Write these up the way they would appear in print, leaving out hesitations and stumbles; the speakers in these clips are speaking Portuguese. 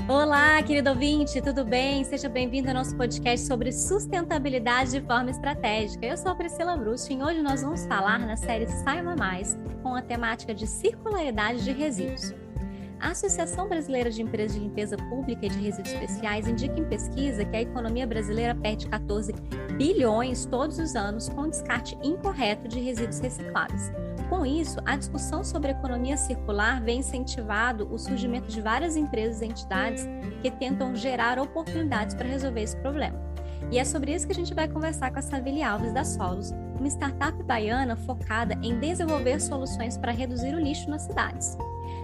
Olá, querido ouvinte, tudo bem? Seja bem-vindo ao nosso podcast sobre sustentabilidade de forma estratégica. Eu sou a Priscila Brusto e hoje nós vamos falar na série Saiba Mais com a temática de circularidade de resíduos. A Associação Brasileira de Empresas de Limpeza Pública e de Resíduos Especiais indica em pesquisa que a economia brasileira perde 14 bilhões todos os anos com descarte incorreto de resíduos recicláveis. Com isso, a discussão sobre economia circular vem incentivado o surgimento de várias empresas e entidades que tentam gerar oportunidades para resolver esse problema. E é sobre isso que a gente vai conversar com a Savile Alves da Solos, uma startup baiana focada em desenvolver soluções para reduzir o lixo nas cidades.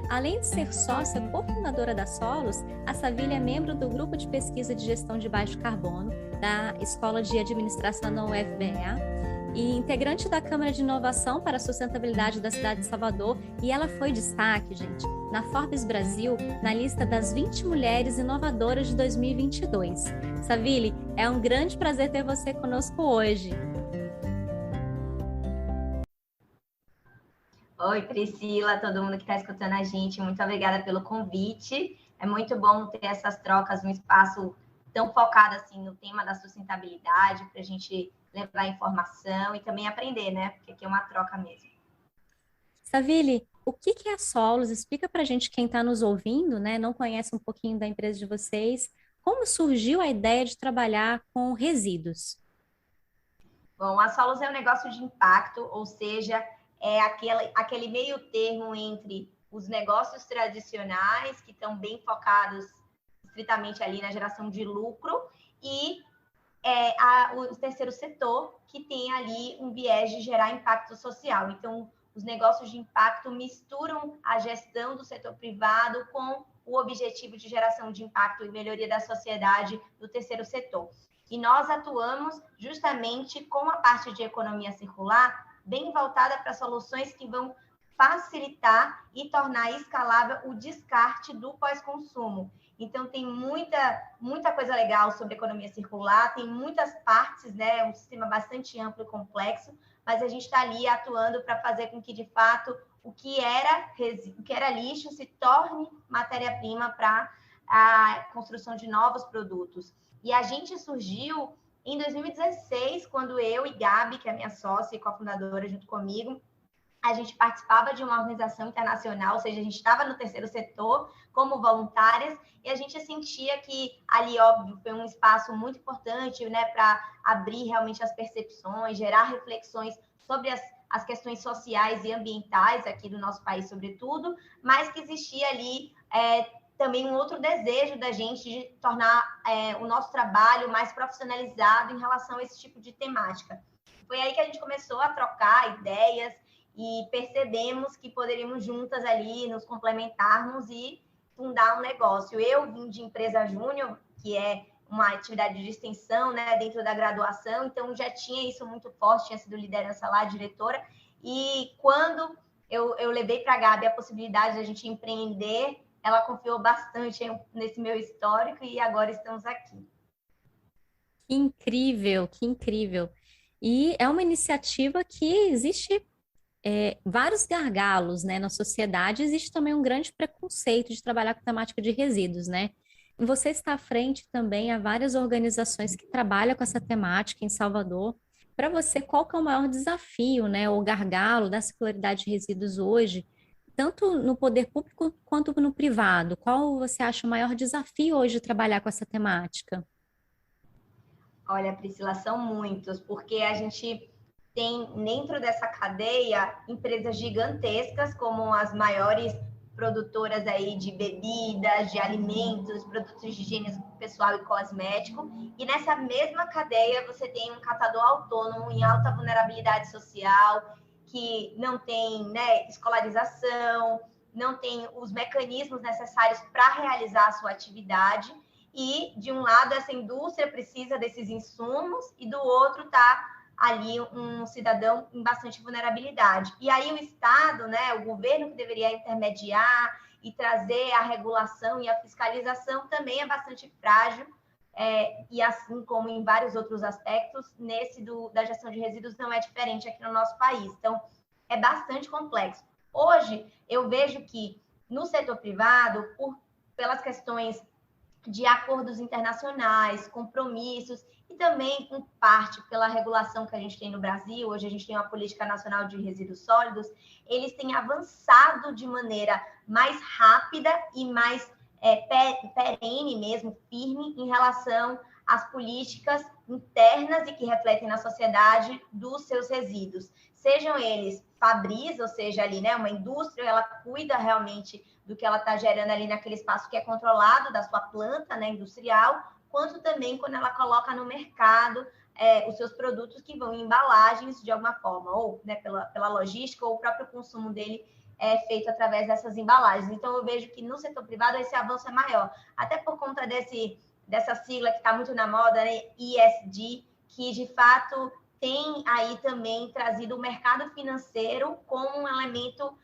Além de ser sócia cofundadora da Solos, a Savile é membro do Grupo de Pesquisa de Gestão de Baixo Carbono da Escola de Administração da UFBA e integrante da Câmara de Inovação para a Sustentabilidade da cidade de Salvador, e ela foi destaque, gente, na Forbes Brasil, na lista das 20 mulheres inovadoras de 2022. Savile, é um grande prazer ter você conosco hoje. Oi, Priscila, todo mundo que está escutando a gente, muito obrigada pelo convite. É muito bom ter essas trocas num espaço tão focado assim no tema da sustentabilidade, para a gente levar informação e também aprender, né? Porque aqui é uma troca mesmo. Savile, o que é a Solos? Explica para a gente, quem está nos ouvindo, né? Não conhece um pouquinho da empresa de vocês. Como surgiu a ideia de trabalhar com resíduos? Bom, a Solos é um negócio de impacto, ou seja, é aquele meio termo entre os negócios tradicionais, que estão bem focados estritamente ali na geração de lucro, e o terceiro setor, que tem ali um viés de gerar impacto social. Então, os negócios de impacto misturam a gestão do setor privado com o objetivo de geração de impacto e melhoria da sociedade do terceiro setor. E nós atuamos justamente com a parte de economia circular, bem voltada para soluções que vão facilitar e tornar escalável o descarte do pós-consumo. Então, tem muita coisa legal sobre economia circular, tem muitas partes, né? É um sistema bastante amplo e complexo, mas a gente está ali atuando para fazer com que, de fato, o que era lixo se torne matéria-prima para a construção de novos produtos. E a gente surgiu em 2016, quando eu e Gabi, que é minha sócia e cofundadora junto comigo, a gente participava de uma organização internacional, ou seja, a gente estava no terceiro setor como voluntárias, e a gente sentia que ali, óbvio, foi um espaço muito importante, né, para abrir realmente as percepções, gerar reflexões sobre as questões sociais e ambientais aqui do nosso país, sobretudo, mas que existia ali também um outro desejo da gente de tornar o nosso trabalho mais profissionalizado em relação a esse tipo de temática. Foi aí que a gente começou a trocar ideias e percebemos que poderíamos juntas ali nos complementarmos e fundar um negócio. Eu vim de empresa júnior, que é uma atividade de extensão, né, dentro da graduação, então já tinha isso muito forte, tinha sido liderança lá, diretora, e quando eu levei para a Gabi a possibilidade de a gente empreender, ela confiou bastante nesse meu histórico e agora estamos aqui. Que incrível, que incrível. E é uma iniciativa que existe vários gargalos, né, na sociedade. Existe também um grande preconceito de trabalhar com temática de resíduos, né? E você está à frente também a várias organizações que trabalham com essa temática em Salvador. Para você, qual que é o maior desafio, né, ou gargalo da circularidade de resíduos hoje, tanto no poder público quanto no privado? Qual você acha o maior desafio hoje de trabalhar com essa temática? Olha, Priscila, são muitos, porque a gente tem dentro dessa cadeia empresas gigantescas, como as maiores produtoras aí de bebidas, de alimentos, produtos de higiene pessoal e cosmético. E nessa mesma cadeia você tem um catador autônomo em alta vulnerabilidade social, que não tem, né, escolarização, não tem os mecanismos necessários para realizar a sua atividade. E, de um lado, essa indústria precisa desses insumos e, do outro, está ali um cidadão em bastante vulnerabilidade. E aí o Estado, né, o governo que deveria intermediar e trazer a regulação e a fiscalização também é bastante frágil, e assim como em vários outros aspectos, nesse da gestão de resíduos não é diferente aqui no nosso país. Então, é bastante complexo. Hoje, eu vejo que no setor privado, pelas questões de acordos internacionais, compromissos, e também, em parte, pela regulação que a gente tem no Brasil. Hoje a gente tem uma política nacional de resíduos sólidos, eles têm avançado de maneira mais rápida e mais perene mesmo, firme, em relação às políticas internas e que refletem na sociedade dos seus resíduos. Sejam eles fabris, ou seja, ali, né, uma indústria, ela cuida realmente do que ela está gerando ali naquele espaço que é controlado da sua planta, né, industrial, quanto também quando ela coloca no mercado os seus produtos que vão em embalagens de alguma forma, ou, né, pela logística, ou o próprio consumo dele é feito através dessas embalagens. Então, eu vejo que no setor privado esse avanço é maior, até por conta dessa sigla que está muito na moda, né, ESG, que de fato tem aí também trazido o mercado financeiro como um elemento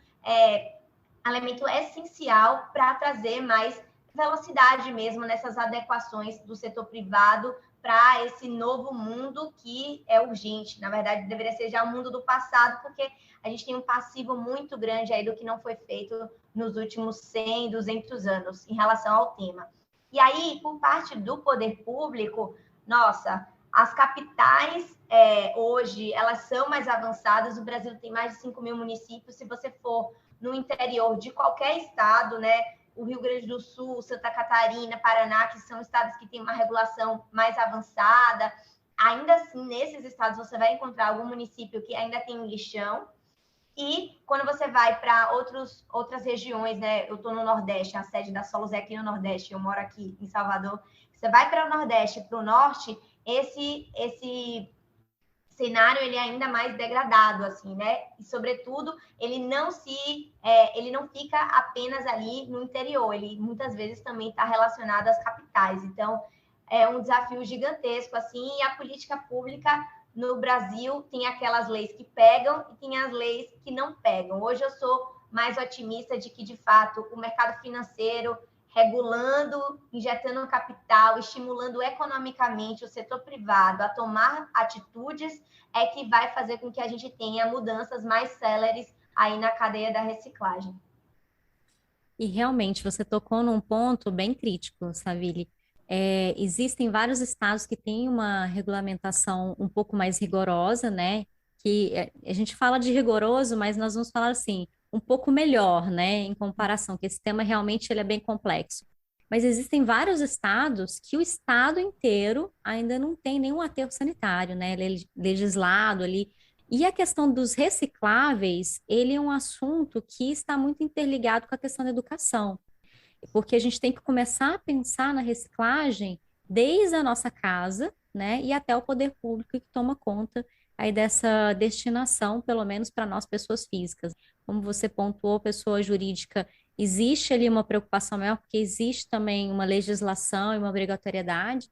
essencial para trazer mais velocidade mesmo nessas adequações do setor privado para esse novo mundo que é urgente. Na verdade, deveria ser já o mundo do passado, porque a gente tem um passivo muito grande aí do que não foi feito nos últimos 100, 200 anos em relação ao tema. E aí, por parte do poder público, nossa, as capitais hoje, elas são mais avançadas. O Brasil tem mais de 5 mil municípios. Se você for no interior de qualquer estado, né, o Rio Grande do Sul, Santa Catarina, Paraná, que são estados que têm uma regulação mais avançada, ainda assim, nesses estados, você vai encontrar algum município que ainda tem um lixão. E quando você vai para outras regiões, né? Eu estou no Nordeste, a sede da Solos é aqui no Nordeste, eu moro aqui em Salvador. Você vai para o Nordeste, para o Norte, esse cenário ele é ainda mais degradado, assim, né? E, sobretudo, ele não fica apenas ali no interior, ele muitas vezes também está relacionado às capitais. Então, é um desafio gigantesco, assim, e a política pública no Brasil tem aquelas leis que pegam e tem as leis que não pegam. Hoje eu sou mais otimista de que, de fato, o mercado financeiro regulando, injetando capital, estimulando economicamente o setor privado a tomar atitudes, é que vai fazer com que a gente tenha mudanças mais céleres aí na cadeia da reciclagem. E realmente você tocou num ponto bem crítico, Savile. Existem vários estados que têm uma regulamentação um pouco mais rigorosa, né? Que a gente fala de rigoroso, mas nós vamos falar assim, um pouco melhor, né? Em comparação, que esse tema realmente ele é bem complexo. Mas existem vários estados que o estado inteiro ainda não tem nenhum aterro sanitário, né? Legislado ali. E a questão dos recicláveis, ele é um assunto que está muito interligado com a questão da educação, porque a gente tem que começar a pensar na reciclagem desde a nossa casa, né, e até o poder público que toma conta aí dessa destinação, pelo menos para nós, pessoas físicas. Como você pontuou, pessoa jurídica, existe ali uma preocupação maior, porque existe também uma legislação e uma obrigatoriedade,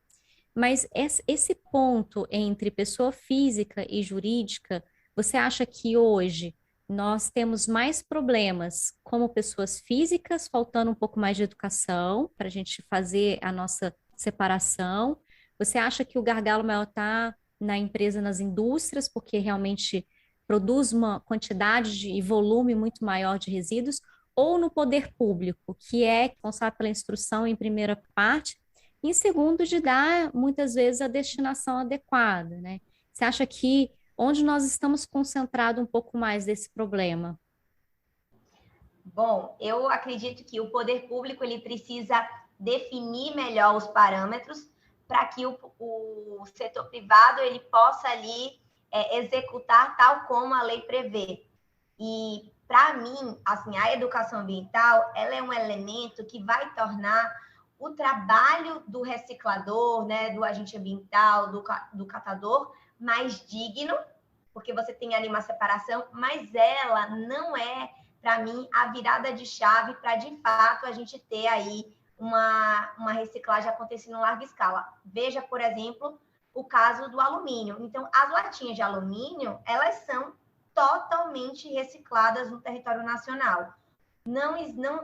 mas esse ponto entre pessoa física e jurídica, você acha que hoje nós temos mais problemas como pessoas físicas, faltando um pouco mais de educação para a gente fazer a nossa separação? Você acha que o gargalo maior está na empresa, nas indústrias, porque realmente produz uma quantidade e volume muito maior de resíduos, ou no poder público, que é responsável pela instrução em primeira parte, e em segundo, de dar muitas vezes a destinação adequada, né? Você acha que onde nós estamos concentrados um pouco mais desse problema? Bom, eu acredito que o poder público ele precisa definir melhor os parâmetros para que o setor privado ele possa ali executar tal como a lei prevê. E para mim, assim, a educação ambiental ela é um elemento que vai tornar o trabalho do reciclador, né, do agente ambiental, do catador, mais digno, porque você tem ali uma separação, mas ela não é, para mim, a virada de chave para, de fato, a gente ter aí uma reciclagem acontecendo em larga escala. Veja, por exemplo, o caso do alumínio. Então, as latinhas de alumínio, elas são totalmente recicladas no território nacional. Não,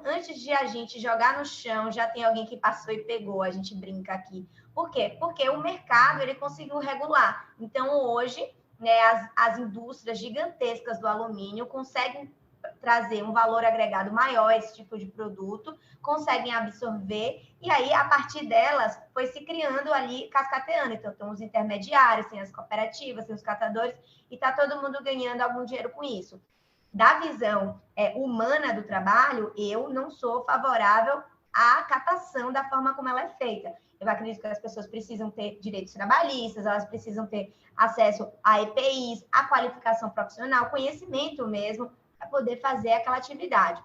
antes de a gente jogar no chão, já tem alguém que passou e pegou, a gente brinca aqui. Por quê? Porque o mercado ele conseguiu regular. Então, hoje, né, as indústrias gigantescas do alumínio conseguem trazer um valor agregado maior a esse tipo de produto, conseguem absorver, e aí, a partir delas, foi se criando ali, cascateando. Então, tem os intermediários, tem as cooperativas, tem os catadores, e está todo mundo ganhando algum dinheiro com isso. Da visão humana do trabalho, eu não sou favorável à catação da forma como ela é feita. Eu acredito que as pessoas precisam ter direitos trabalhistas, elas precisam ter acesso a EPIs, a qualificação profissional, conhecimento mesmo, para poder fazer aquela atividade.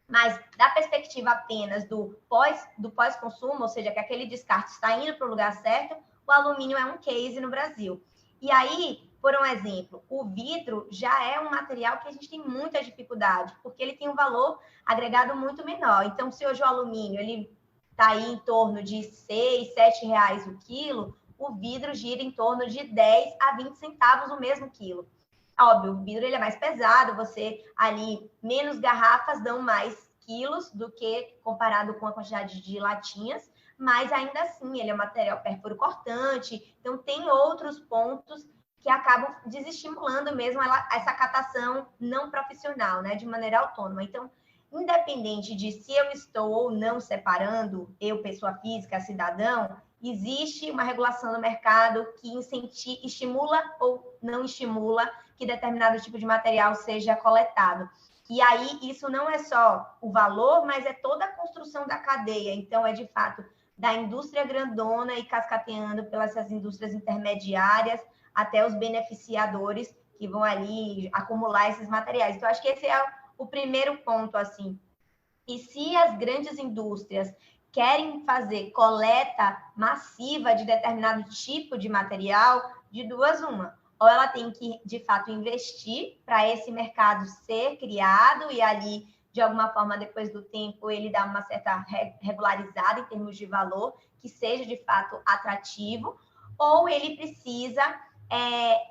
Mas, da perspectiva apenas do pós-consumo, ou seja, que aquele descarte está indo para o lugar certo, o alumínio é um case no Brasil. E aí, por um exemplo, o vidro já é um material que a gente tem muita dificuldade, porque ele tem um valor agregado muito menor. Então, se hoje o alumínio ele está aí em torno de R$6, R$7 o quilo, o vidro gira em torno de 10 a 20 centavos o mesmo quilo. Óbvio, o vidro ele é mais pesado, você ali, menos garrafas dão mais quilos do que comparado com a quantidade de latinhas, mas ainda assim, ele é um material perfuro cortante, então tem outros pontos que acabam desestimulando mesmo essa catação não profissional, né, de maneira autônoma. Então, independente de se eu estou ou não separando, eu, pessoa física, cidadão, existe uma regulação no mercado que estimula ou não estimula que determinado tipo de material seja coletado. E aí, isso não é só o valor, mas é toda a construção da cadeia. Então, é de fato da indústria grandona e cascateando pelas indústrias intermediárias até os beneficiadores que vão ali acumular esses materiais. Então, acho que esse é o primeiro ponto, assim. E se as grandes indústrias querem fazer coleta massiva de determinado tipo de material, de duas uma. Ou ela tem que, de fato, investir para esse mercado ser criado e ali, de alguma forma, depois do tempo, ele dá uma certa regularizada em termos de valor, que seja, de fato, atrativo, ou ele precisa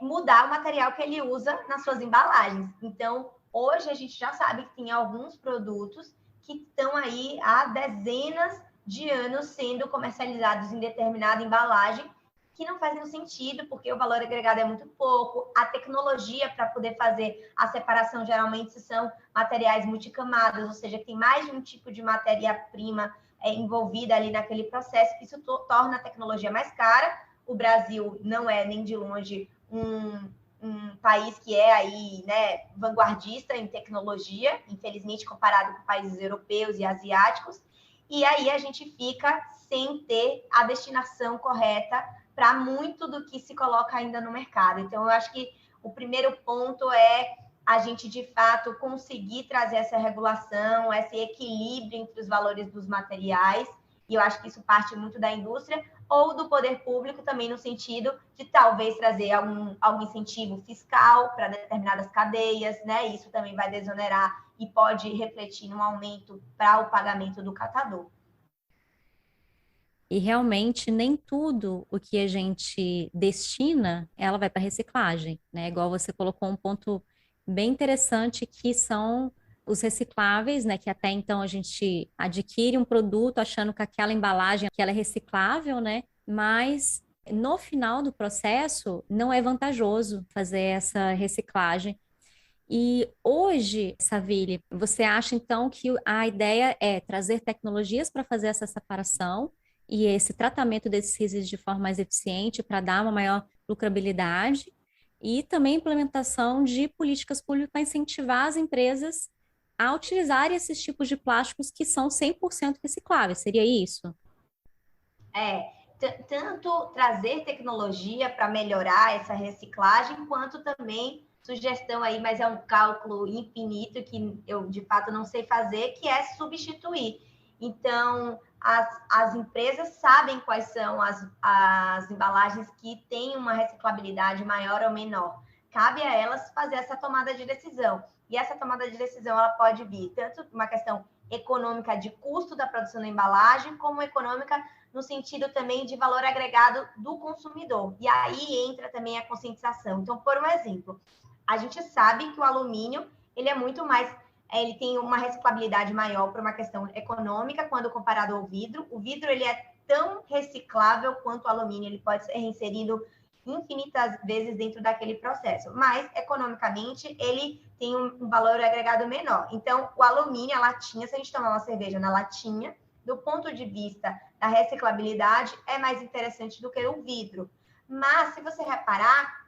mudar o material que ele usa nas suas embalagens. Então, hoje a gente já sabe que tem alguns produtos que estão aí há dezenas de anos sendo comercializados em determinada embalagem, que não faz nenhum sentido, porque o valor agregado é muito pouco, a tecnologia para poder fazer a separação geralmente são materiais multicamadas, ou seja, que tem mais de um tipo de matéria-prima envolvida ali naquele processo, isso torna a tecnologia mais cara. O Brasil não é nem de longe um país que é aí, né, vanguardista em tecnologia, infelizmente comparado com países europeus e asiáticos, e aí a gente fica sem ter a destinação correta para muito do que se coloca ainda no mercado. Então, eu acho que o primeiro ponto é a gente, de fato, conseguir trazer essa regulação, esse equilíbrio entre os valores dos materiais, e eu acho que isso parte muito da indústria, ou do poder público também no sentido de talvez trazer algum incentivo fiscal para determinadas cadeias, né? Isso também vai desonerar e pode refletir num aumento para o pagamento do catador. E realmente nem tudo o que a gente destina, ela vai para reciclagem, né? Igual você colocou um ponto bem interessante que são os recicláveis, né? Que até então a gente adquire um produto achando que aquela embalagem que ela é reciclável, né? Mas no final do processo não é vantajoso fazer essa reciclagem. E hoje, Savile, você acha então que a ideia é trazer tecnologias para fazer essa separação e esse tratamento desses resíduos de forma mais eficiente para dar uma maior lucrabilidade e também implementação de políticas públicas para incentivar as empresas a utilizarem esses tipos de plásticos que são 100% recicláveis, seria isso? Tanto trazer tecnologia para melhorar essa reciclagem, quanto também sugestão aí, mas é um cálculo infinito que eu, de fato, não sei fazer, que é substituir. Então, as empresas sabem quais são as embalagens que têm uma reciclabilidade maior ou menor. Cabe a elas fazer essa tomada de decisão. E essa tomada de decisão ela pode vir tanto uma questão econômica de custo da produção da embalagem, como econômica no sentido também de valor agregado do consumidor. E aí entra também a conscientização. Então, por um exemplo, a gente sabe que o alumínio ele é muito mais, ele tem uma reciclabilidade maior por uma questão econômica quando comparado ao vidro. O vidro ele é tão reciclável quanto o alumínio, ele pode ser reinserido infinitas vezes dentro daquele processo, mas economicamente ele tem um valor agregado menor. Então, o alumínio, a latinha, se a gente tomar uma cerveja na latinha, do ponto de vista da reciclabilidade, é mais interessante do que o vidro. Mas, se você reparar,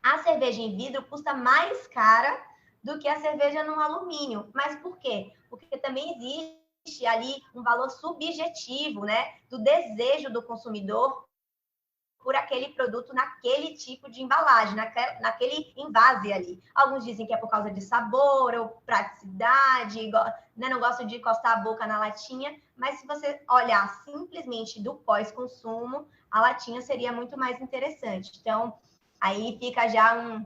a cerveja em vidro custa mais cara do que a cerveja no alumínio. Mas por quê? Porque também existe ali um valor subjetivo, né, do desejo do consumidor por aquele produto naquele tipo de embalagem, naquele envase ali. Alguns dizem que é por causa de sabor ou praticidade, né? Não gosto de encostar a boca na latinha, mas se você olhar simplesmente do pós-consumo, a latinha seria muito mais interessante. Então, aí fica já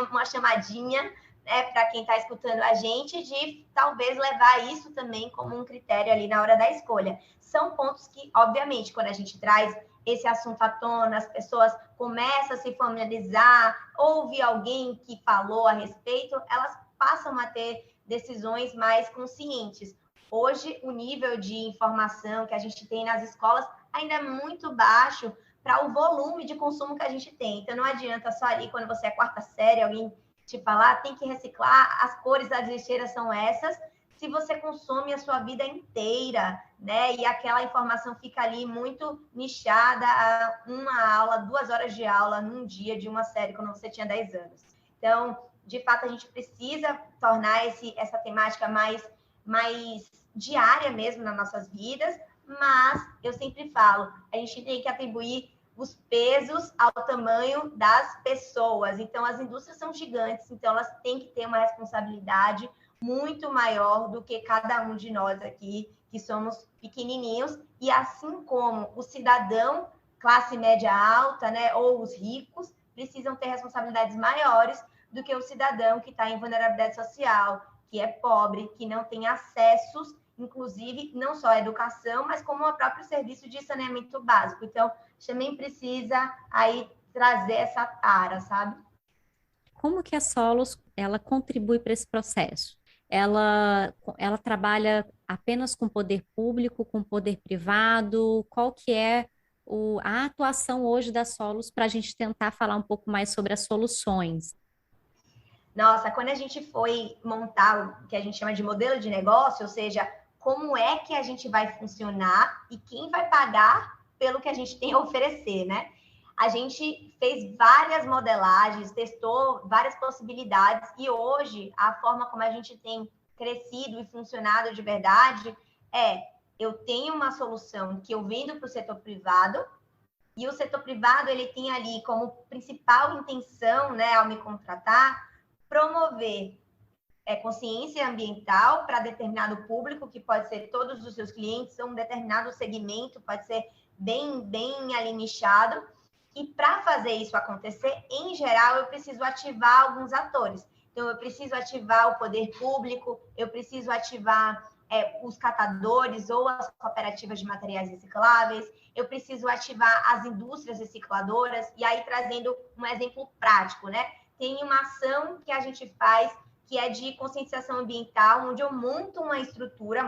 uma chamadinha, né, para quem está escutando a gente, de talvez levar isso também como um critério ali na hora da escolha. São pontos que, obviamente, quando a gente traz esse assunto à tona, as pessoas começam a se familiarizar, ouvir alguém que falou a respeito, elas passam a ter decisões mais conscientes. Hoje, o nível de informação que a gente tem nas escolas ainda é muito baixo para o volume de consumo que a gente tem. Então, não adianta só ali, quando você é quarta série, alguém te falar, tem que reciclar, as cores das lixeiras são essas, se você consome a sua vida inteira, né? E aquela informação fica ali muito nichada a uma aula, 2 horas de aula num dia de uma série, quando você tinha 10 anos. Então, de fato, a gente precisa tornar essa temática mais diária mesmo nas nossas vidas, mas eu sempre falo, a gente tem que atribuir os pesos ao tamanho das pessoas. Então, as indústrias são gigantes, então elas têm que ter uma responsabilidade muito maior do que cada um de nós aqui, que somos pequenininhos, e assim como o cidadão classe média alta, né, ou os ricos, precisam ter responsabilidades maiores do que o cidadão que está em vulnerabilidade social, que é pobre, que não tem acessos, inclusive, não só à educação, mas como ao próprio serviço de saneamento básico. Então, também precisa aí trazer essa tara, sabe? Como que a Solos, ela contribui para esse processo? Ela trabalha apenas com poder público, com poder privado? Qual que é a atuação hoje da Solos para a gente tentar falar um pouco mais sobre as soluções? Nossa, quando a gente foi montar o que a gente chama de modelo de negócio, ou seja, como é que a gente vai funcionar e quem vai pagar pelo que a gente tem a oferecer, né? A gente fez várias modelagens, testou várias possibilidades e hoje a forma como a gente tem crescido e funcionado de verdade eu tenho uma solução que eu vendo para o setor privado e o setor privado ele tem ali como principal intenção, né, ao me contratar, promover consciência ambiental para determinado público, que pode ser todos os seus clientes, ou um determinado segmento, pode ser bem ali nichado. E para fazer isso acontecer, em geral, eu preciso ativar alguns atores. Então, eu preciso ativar o poder público, eu preciso ativar os catadores ou as cooperativas de materiais recicláveis, eu preciso ativar as indústrias recicladoras, e aí trazendo um exemplo prático, né? Tem uma ação que a gente faz que é de conscientização ambiental, onde eu monto uma estrutura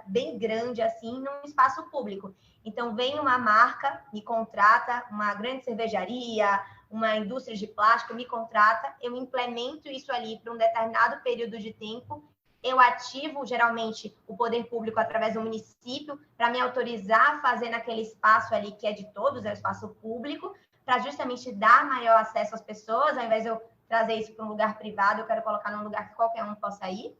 bem grande, assim, num espaço público. Então, vem uma marca, me contrata, uma grande cervejaria, uma indústria de plástico me contrata, eu implemento isso ali para um determinado período de tempo, eu ativo, geralmente, o poder público através do município para me autorizar a fazer naquele espaço ali que é de todos, é o espaço público, para justamente dar maior acesso às pessoas, ao invés de eu trazer isso para um lugar privado, eu quero colocar num lugar que qualquer um possa ir,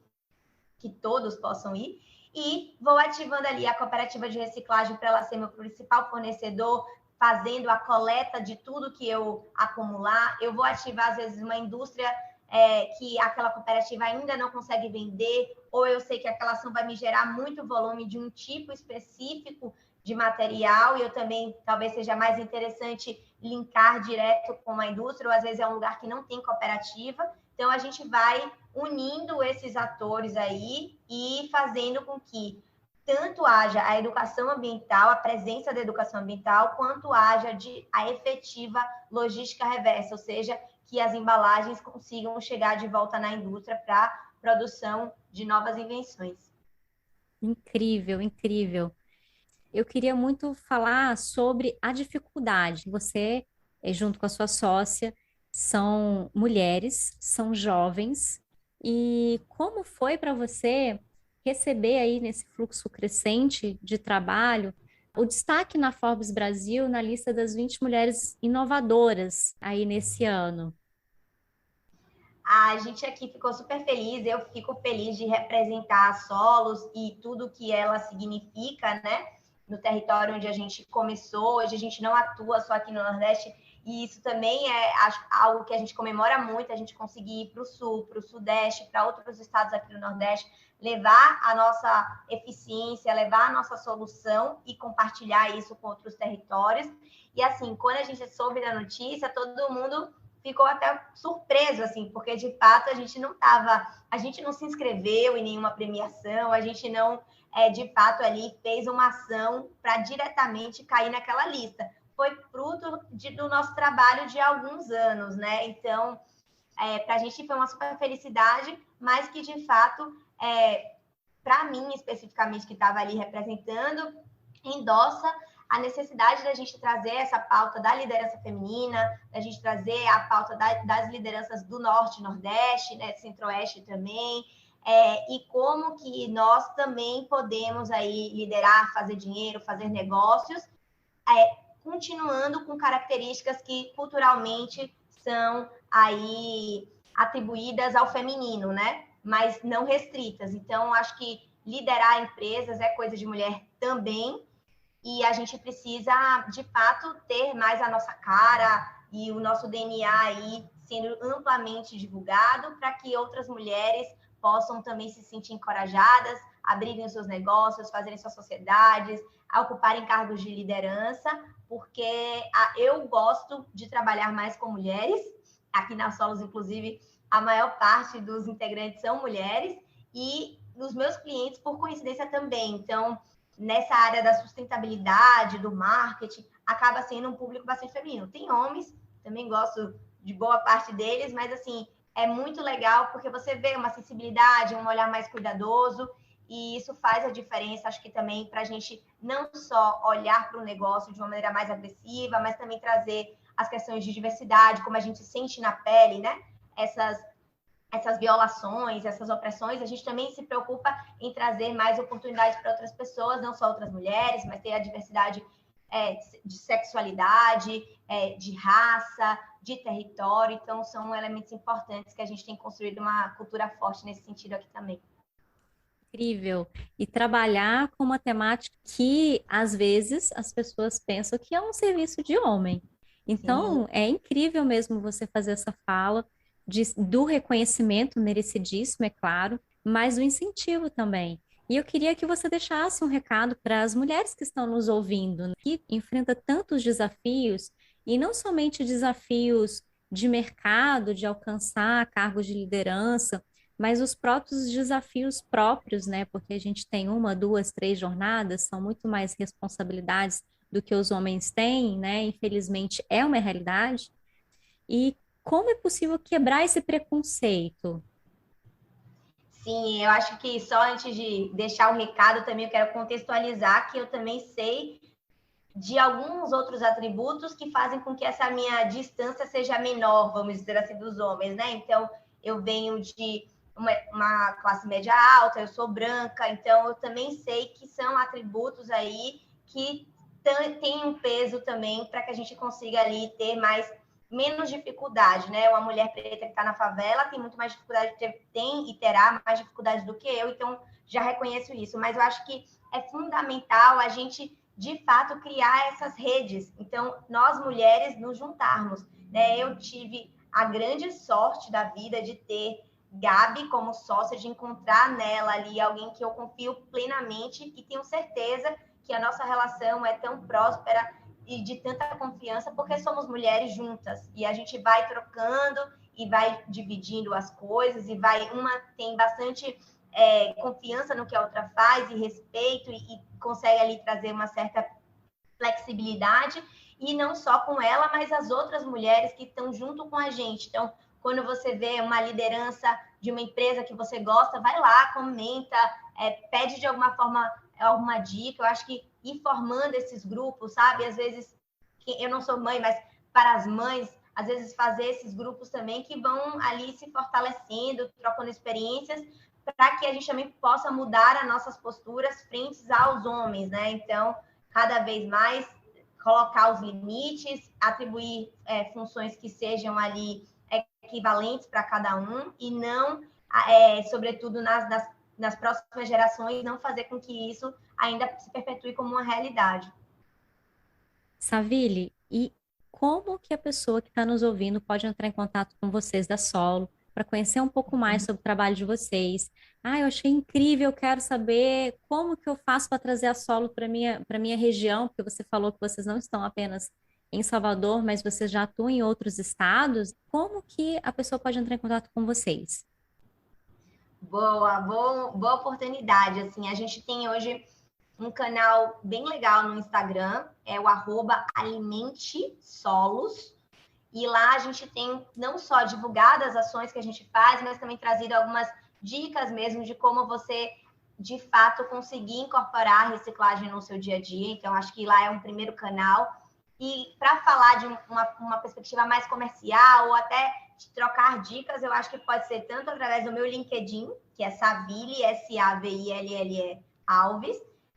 que todos possam ir, e vou ativando ali a cooperativa de reciclagem para ela ser meu principal fornecedor, fazendo a coleta de tudo que eu acumular. Eu vou ativar, às vezes, uma indústria que aquela cooperativa ainda não consegue vender, ou eu sei que aquela ação vai me gerar muito volume de um tipo específico de material, e eu também, talvez seja mais interessante linkar direto com a indústria, ou às vezes é um lugar que não tem cooperativa. Então, a gente vai unindo esses atores aí e fazendo com que tanto haja a educação ambiental, a presença da educação ambiental, quanto haja a efetiva logística reversa, ou seja, que as embalagens consigam chegar de volta na indústria para produção de novas invenções. Incrível, incrível. Eu queria muito falar sobre a dificuldade. Você, junto com a sua sócia, são mulheres, são jovens. E como foi para você receber aí nesse fluxo crescente de trabalho o destaque na Forbes Brasil na lista das 20 mulheres inovadoras aí nesse ano? A gente aqui ficou super feliz, eu fico feliz de representar a Solos e tudo que ela significa, né? No território onde a gente começou, hoje a gente não atua só aqui no Nordeste, e isso também é algo que a gente comemora muito, a gente conseguir ir para o Sul, para o Sudeste, para outros estados aqui no Nordeste, levar a nossa eficiência, levar a nossa solução e compartilhar isso com outros territórios. E assim, quando a gente soube da notícia, todo mundo ficou até surpreso, assim, porque de fato a gente não se inscreveu em nenhuma premiação, a gente não, de fato, ali fez uma ação para diretamente cair naquela lista. Foi fruto do nosso trabalho de alguns anos, né? Então, para a gente foi uma super felicidade, mas que de fato, para mim especificamente, que estava ali representando, endossa a necessidade da gente trazer essa pauta da liderança feminina, da gente trazer a pauta das lideranças do Norte e Nordeste, né, Centro-Oeste também, e como que nós também podemos aí liderar, fazer dinheiro, fazer negócios, continuando com características que culturalmente são aí atribuídas ao feminino, né? Mas não restritas. Então, acho que liderar empresas é coisa de mulher também, e a gente precisa, de fato, ter mais a nossa cara e o nosso DNA aí sendo amplamente divulgado para que outras mulheres possam também se sentir encorajadas, abrirem os seus negócios, fazerem suas sociedades, ocuparem cargos de liderança, porque eu gosto de trabalhar mais com mulheres. Aqui na Solos, inclusive, a maior parte dos integrantes são mulheres e os meus clientes, por coincidência, também. Então, nessa área da sustentabilidade, do marketing, acaba sendo um público bastante feminino. Tem homens, também gosto de boa parte deles, mas assim, é muito legal porque você vê uma sensibilidade, um olhar mais cuidadoso, e isso faz a diferença, acho que também para a gente não só olhar para o negócio de uma maneira mais agressiva, mas também trazer as questões de diversidade, como a gente sente na pele, né? Essas violações, essas opressões, a gente também se preocupa em trazer mais oportunidades para outras pessoas, não só outras mulheres, mas ter a diversidade de sexualidade, de raça, de território. Então, são elementos importantes que a gente tem construído uma cultura forte nesse sentido aqui também. Incrível. E trabalhar com uma temática que, às vezes, as pessoas pensam que é um serviço de homem. Sim. Então, é incrível mesmo você fazer essa fala do reconhecimento merecidíssimo, é claro, mas do incentivo também. E eu queria que você deixasse um recado para as mulheres que estão nos ouvindo, né, que enfrentam tantos desafios, e não somente desafios de mercado, de alcançar cargos de liderança, mas os próprios desafios próprios, né? Porque a gente tem uma, duas, três jornadas, são muito mais responsabilidades do que os homens têm, né? Infelizmente é uma realidade. E como é possível quebrar esse preconceito? Sim, eu acho que só antes de deixar o recado também eu quero contextualizar que eu também sei de alguns outros atributos que fazem com que essa minha distância seja menor, vamos dizer assim, dos homens, né? Então, eu venho de uma classe média alta, eu sou branca, então eu também sei que são atributos aí que têm um peso também para que a gente consiga ali ter menos dificuldade, né? Uma mulher preta que está na favela tem muito mais dificuldade, tem e terá mais dificuldade do que eu, então já reconheço isso, mas eu acho que é fundamental a gente de fato criar essas redes. Então, nós mulheres nos juntarmos, né? Eu tive a grande sorte da vida de ter Gabi como sócia, de encontrar nela ali alguém que eu confio plenamente e tenho certeza que a nossa relação é tão próspera e de tanta confiança porque somos mulheres juntas e a gente vai trocando e vai dividindo as coisas e uma tem bastante confiança no que a outra faz e respeito e consegue ali trazer uma certa flexibilidade, e não só com ela, mas as outras mulheres que estão junto com a gente. Então, quando você vê uma liderança de uma empresa que você gosta, vai lá, comenta, pede de alguma forma alguma dica. Eu acho que ir formando esses grupos, sabe? Às vezes, eu não sou mãe, mas para as mães, às vezes, fazer esses grupos também que vão ali se fortalecendo, trocando experiências, para que a gente também possa mudar as nossas posturas frente aos homens, né? Então, cada vez mais colocar os limites, atribuir funções que sejam ali equivalentes para cada um e não, sobretudo nas próximas gerações, não fazer com que isso ainda se perpetue como uma realidade. Savile, e como que a pessoa que está nos ouvindo pode entrar em contato com vocês da Solo para conhecer um pouco mais sobre o trabalho de vocês? Eu achei incrível, quero saber como que eu faço para trazer a Solo para minha região, porque você falou que vocês não estão apenas em Salvador, mas vocês já atuam em outros estados. Como que a pessoa pode entrar em contato com vocês? Boa oportunidade. Assim, a gente tem hoje um canal bem legal no Instagram, é o @alimentesolos. E lá a gente tem não só divulgado as ações que a gente faz, mas também trazido algumas dicas mesmo de como você, de fato, conseguir incorporar a reciclagem no seu dia a dia. Então, acho que lá é um primeiro canal. E para falar de uma perspectiva mais comercial ou até de trocar dicas, eu acho que pode ser tanto através do meu LinkedIn, que é Saville, Saville Alves.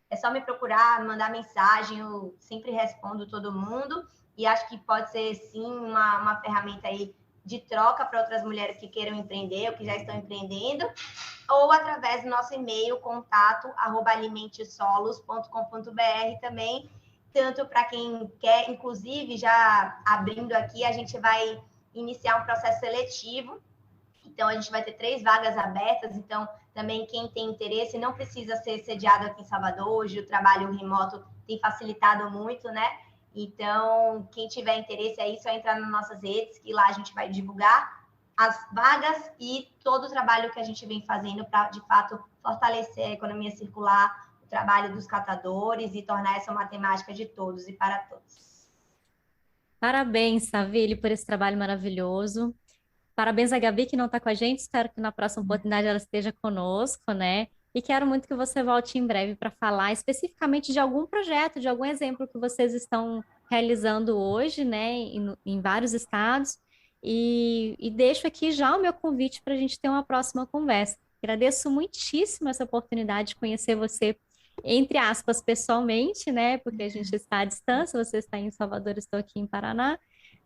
É só me procurar, mandar mensagem, eu sempre respondo todo mundo. E acho que pode ser, sim, uma ferramenta aí de troca para outras mulheres que queiram empreender ou que já estão empreendendo, ou através do nosso e-mail, contato@alimentesolos.com.br também, tanto para quem quer, inclusive, já abrindo aqui, a gente vai iniciar um processo seletivo. Então, a gente vai ter 3 vagas abertas, então, também quem tem interesse não precisa ser sediado aqui em Salvador. Hoje o trabalho remoto tem facilitado muito, né? Então, quem tiver interesse é só entrar nas nossas redes, que lá a gente vai divulgar as vagas e todo o trabalho que a gente vem fazendo para, de fato, fortalecer a economia circular, o trabalho dos catadores e tornar essa uma temática de todos e para todos. Parabéns, Saville, por esse trabalho maravilhoso. Parabéns a Gabi, que não está com a gente. Espero que na próxima oportunidade ela esteja conosco, né? E quero muito que você volte em breve para falar especificamente de algum projeto, de algum exemplo que vocês estão realizando hoje, né, em vários estados. E deixo aqui já o meu convite para a gente ter uma próxima conversa. Agradeço muitíssimo essa oportunidade de conhecer você, entre aspas, pessoalmente, né? Porque a gente está à distância, você está em Salvador, estou aqui em Paraná.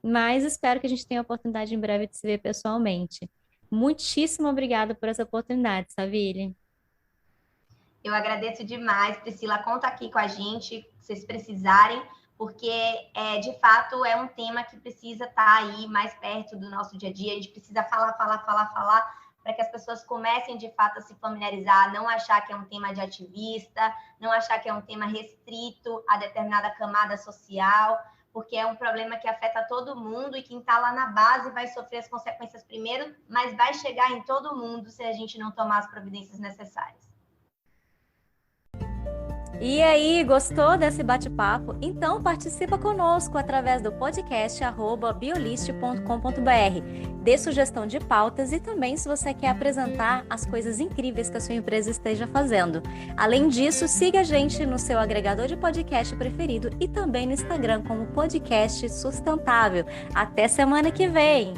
Mas espero que a gente tenha a oportunidade em breve de se ver pessoalmente. Muitíssimo obrigada por essa oportunidade, Saville. Eu agradeço demais, Priscila. Conta aqui com a gente, se vocês precisarem, porque, de fato, é um tema que precisa estar aí mais perto do nosso dia a dia. A gente precisa falar, para que as pessoas comecem, de fato, a se familiarizar, não achar que é um tema de ativista, não achar que é um tema restrito a determinada camada social, porque é um problema que afeta todo mundo e quem está lá na base vai sofrer as consequências primeiro, mas vai chegar em todo mundo se a gente não tomar as providências necessárias. E aí, gostou desse bate-papo? Então participa conosco através do podcast @biolist.com.br. Dê sugestão de pautas e também se você quer apresentar as coisas incríveis que a sua empresa esteja fazendo. Além disso, siga a gente no seu agregador de podcast preferido e também no Instagram como Podcast Sustentável. Até semana que vem!